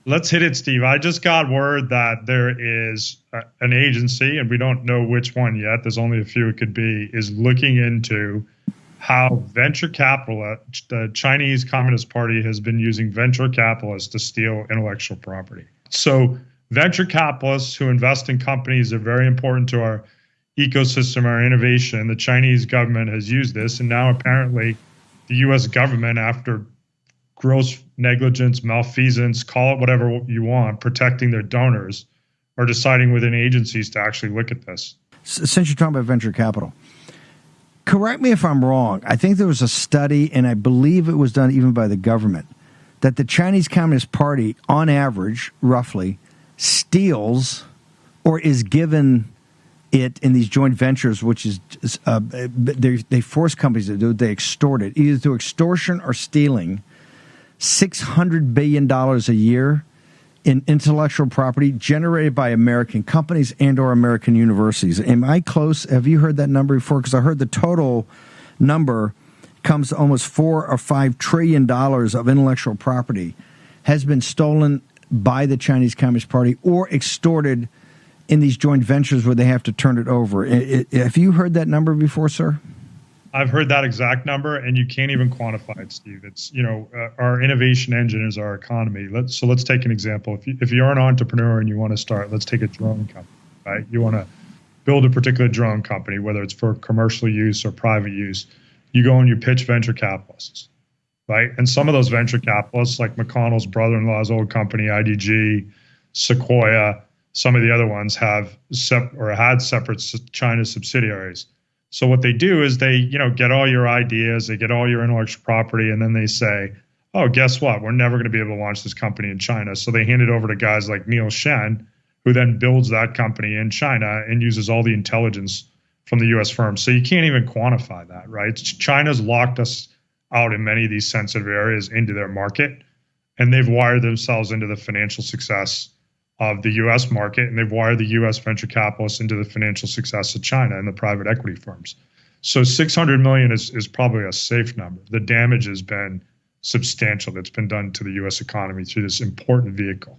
Let's hit it, Steve. I just got word that there is an agency, and we don't know which one yet, there's only a few it could be, is looking into how venture capital, the Chinese Communist Party has been using venture capitalists to steal intellectual property. So venture capitalists who invest in companies are very important to our ecosystem, our innovation. The Chinese government has used this, and now apparently the U.S. government, after gross negligence, malfeasance, call it whatever you want, protecting their donors, are deciding within agencies to actually look at this. Since you're talking about venture capital, correct me if I'm wrong. I think there was a study, and I believe it was done even by the government, that the Chinese Communist Party, on average, roughly, steals or is given it in these joint ventures, which is they force companies to do it. They extort it, either through extortion or stealing, $600 billion a year in intellectual property generated by American companies and or American universities. Am I close? Have you heard that number before? Because I heard the total number comes to almost $4 or $5 trillion of intellectual property has been stolen by the Chinese Communist Party or extorted in these joint ventures where they have to turn it over. Have you heard that number before, sir? I've heard that exact number, and you can't even quantify it, Steve. It's, our innovation engine is our economy. Let's take an example. If you're an entrepreneur and you want to start, let's take a drone company, right? You want to build a particular drone company, whether it's for commercial use or private use. You go and you pitch venture capitalists, right? And some of those venture capitalists, like McConnell's brother-in-law's old company, IDG, Sequoia, some of the other ones had separate China subsidiaries. So what they do is they, get all your ideas, they get all your intellectual property, and then they say, oh, guess what? We're never going to be able to launch this company in China. So they hand it over to guys like Neil Shen, who then builds that company in China and uses all the intelligence from the U.S. firms. So you can't even quantify that, right? China's locked us out in many of these sensitive areas into their market, and they've wired themselves into the financial success of the U.S. market, and they've wired the U.S. venture capitalists into the financial success of China and the private equity firms. So $600 million is probably a safe number. The damage has been substantial that's been done to the U.S. economy through this important vehicle.